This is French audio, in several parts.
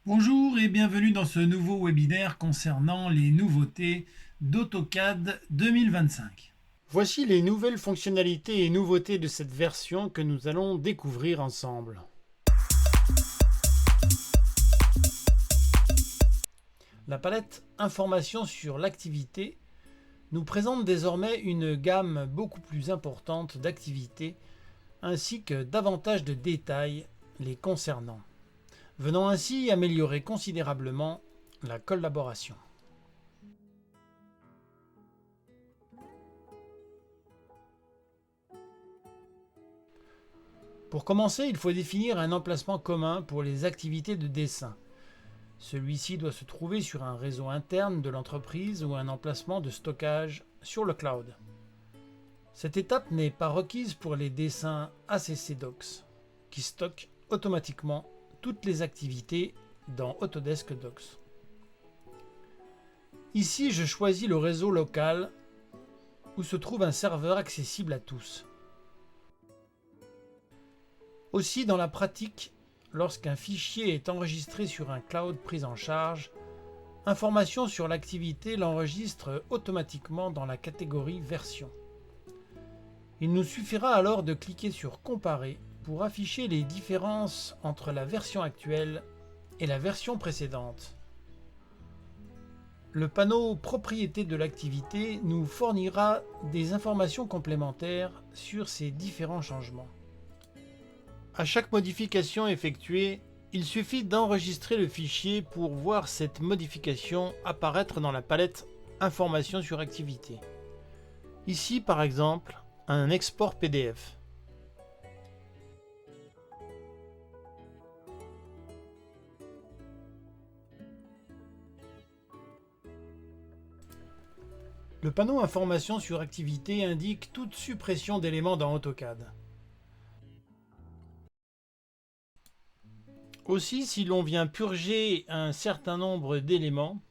Bonjour et bienvenue dans ce nouveau webinaire concernant les nouveautés d'AutoCAD 2025. Voici les nouvelles fonctionnalités et nouveautés de cette version que nous allons découvrir ensemble. La palette Informations sur l'activité nous présente désormais une gamme beaucoup plus importante d'activités ainsi que davantage de détails les concernant, venant ainsi améliorer considérablement la collaboration. Pour commencer, il faut définir un emplacement commun pour les activités de dessin. Celui-ci doit se trouver sur un réseau interne de l'entreprise ou un emplacement de stockage sur le cloud. Cette étape n'est pas requise pour les dessins ACC Docs, qui stockent automatiquement toutes les activités dans Autodesk Docs. Ici, je choisis le réseau local où se trouve un serveur accessible à tous. Aussi, dans la pratique, lorsqu'un fichier est enregistré sur un cloud pris en charge, Information sur l'activité l'enregistre automatiquement dans la catégorie Version. Il nous suffira alors de cliquer sur Comparer pour afficher les différences entre la version actuelle et la version précédente. Le panneau Propriétés de l'activité nous fournira des informations complémentaires sur ces différents changements. À chaque modification effectuée, il suffit d'enregistrer le fichier pour voir cette modification apparaître dans la palette Informations sur activité. Ici, par exemple, un export PDF. Le panneau Informations sur activité indique toute suppression d'éléments dans AutoCAD. Aussi, si l'on vient purger un certain nombre d'éléments,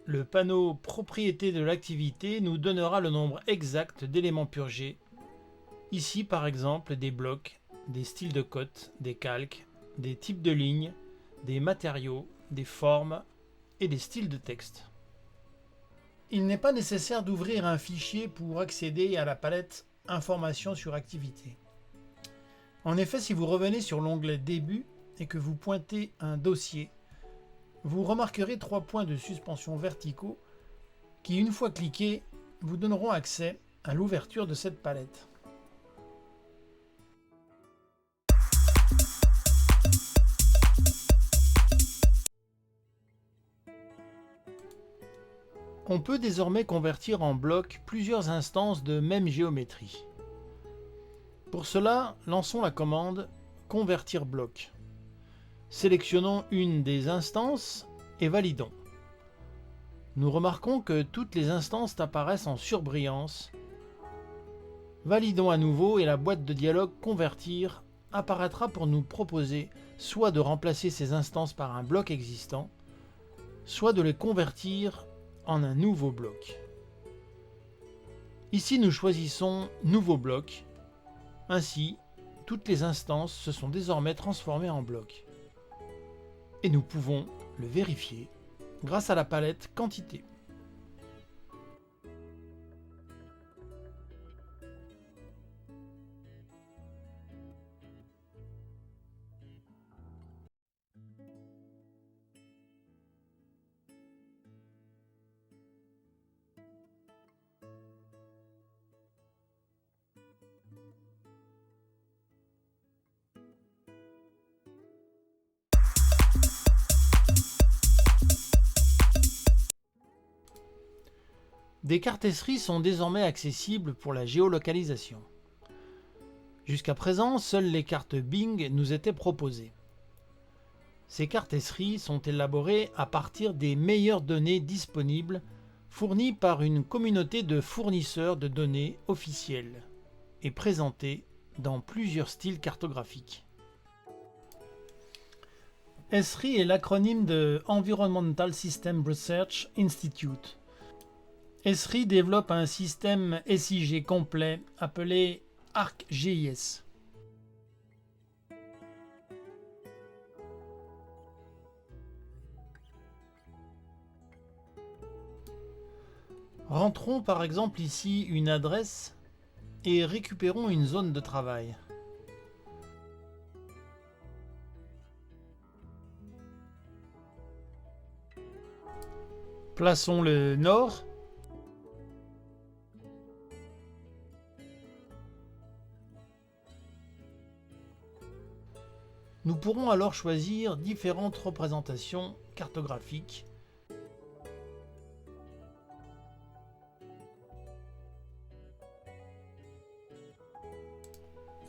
le panneau Propriétés de l'activité nous donnera le nombre exact d'éléments purgés. Ici, par exemple, des blocs, des styles de cote, des calques, des types de lignes, des matériaux, des formes et des styles de texte. Il n'est pas nécessaire d'ouvrir un fichier pour accéder à la palette Informations sur activité. En effet, si vous revenez sur l'onglet Début et que vous pointez un dossier, vous remarquerez 3 points de suspension verticaux qui, une fois cliqués, vous donneront accès à l'ouverture de cette palette. On peut désormais convertir en blocs plusieurs instances de même géométrie. Pour cela, lançons la commande Convertir bloc. Sélectionnons une des instances et validons. Nous remarquons que toutes les instances apparaissent en surbrillance. Validons à nouveau et la boîte de dialogue Convertir apparaîtra pour nous proposer soit de remplacer ces instances par un bloc existant, soit de les convertir en un nouveau bloc. Ici, nous choisissons Nouveau bloc. Ainsi, toutes les instances se sont désormais transformées en blocs. Et nous pouvons le vérifier grâce à la palette Quantité. Des cartesseries sont désormais accessibles pour la géolocalisation. Jusqu'à présent, seules les cartes Bing nous étaient proposées. Ces cartesseries sont élaborées à partir des meilleures données disponibles fournies par une communauté de fournisseurs de données officiels et présentées dans plusieurs styles cartographiques. ESRI est l'acronyme de Environmental System Research Institute. Esri développe un système SIG complet appelé ArcGIS. Rentrons par exemple ici une adresse et récupérons une zone de travail. Plaçons le nord. Nous pourrons alors choisir différentes représentations cartographiques.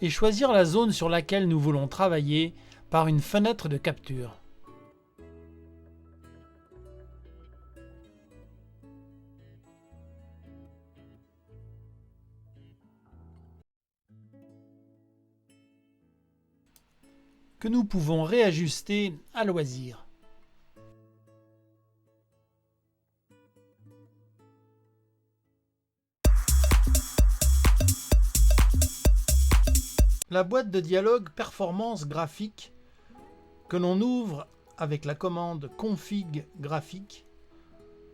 Et choisir la zone sur laquelle nous voulons travailler par une fenêtre de capture. Que nous pouvons réajuster à loisir. La boîte de dialogue performance graphique que l'on ouvre avec la commande config graphique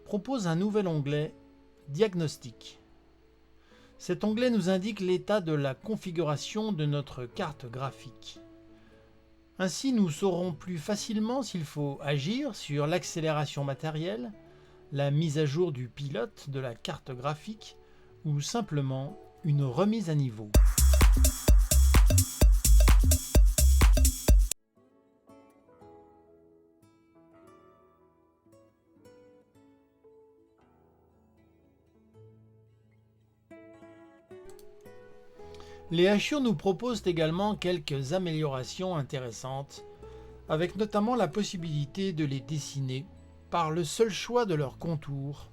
propose un nouvel onglet diagnostic. Cet onglet nous indique l'état de la configuration de notre carte graphique. Ainsi, nous saurons plus facilement s'il faut agir sur l'accélération matérielle, la mise à jour du pilote de la carte graphique ou simplement une remise à niveau. Les hachures nous proposent également quelques améliorations intéressantes, avec notamment la possibilité de les dessiner par le seul choix de leur contour.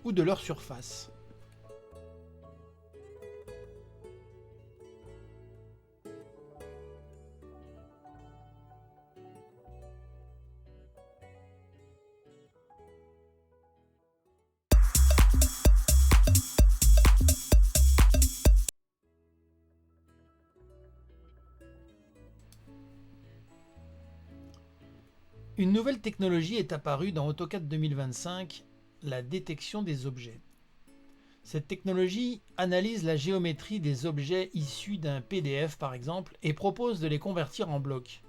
Ou de leur surface. Une nouvelle technologie est apparue dans AutoCAD 2025, la détection des objets. Cette technologie analyse la géométrie des objets issus d'un PDF par exemple et propose de les convertir en blocs.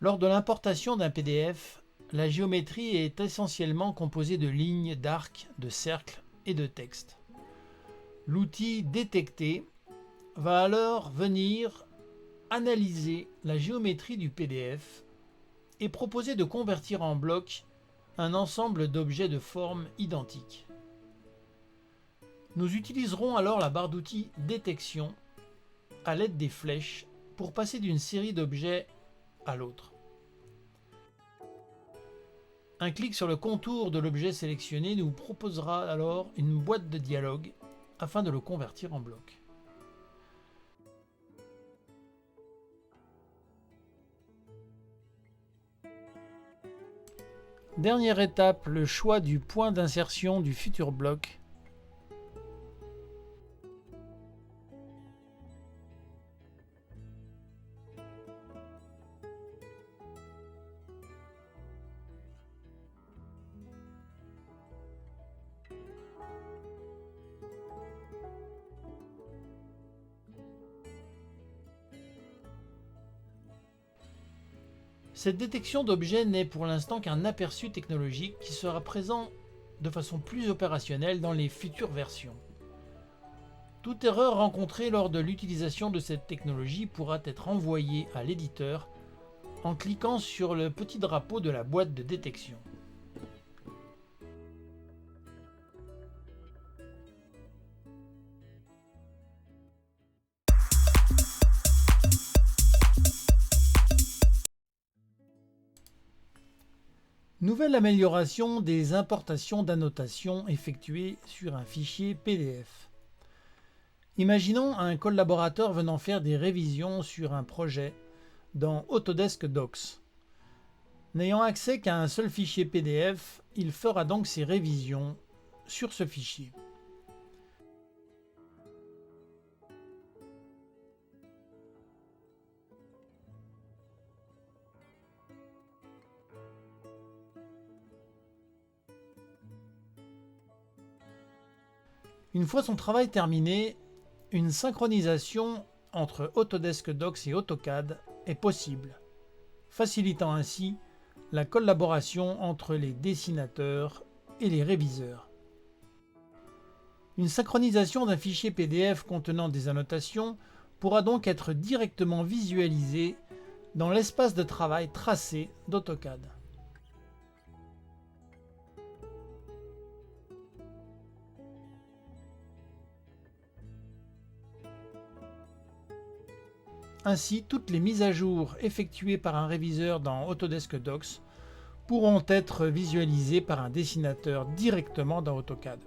Lors de l'importation d'un PDF, la géométrie est essentiellement composée de lignes, d'arcs, de cercles et de texte. L'outil détecté va alors venir analyser la géométrie du PDF et proposer de convertir en bloc un ensemble d'objets de forme identique. Nous utiliserons alors la barre d'outils détection à l'aide des flèches pour passer d'une série d'objets à l'autre. Un clic sur le contour de l'objet sélectionné nous proposera alors une boîte de dialogue afin de le convertir en bloc. Dernière étape, le choix du point d'insertion du futur bloc. Cette détection d'objets n'est pour l'instant qu'un aperçu technologique qui sera présent de façon plus opérationnelle dans les futures versions. Toute erreur rencontrée lors de l'utilisation de cette technologie pourra être envoyée à l'éditeur en cliquant sur le petit drapeau de la boîte de détection. Nouvelle amélioration des importations d'annotations effectuées sur un fichier PDF. Imaginons un collaborateur venant faire des révisions sur un projet dans Autodesk Docs. N'ayant accès qu'à un seul fichier PDF, il fera donc ses révisions sur ce fichier. Une fois son travail terminé, une synchronisation entre Autodesk Docs et AutoCAD est possible, facilitant ainsi la collaboration entre les dessinateurs et les réviseurs. Une synchronisation d'un fichier PDF contenant des annotations pourra donc être directement visualisée dans l'espace de travail tracé d'AutoCAD. Ainsi, toutes les mises à jour effectuées par un réviseur dans Autodesk Docs pourront être visualisées par un dessinateur directement dans AutoCAD.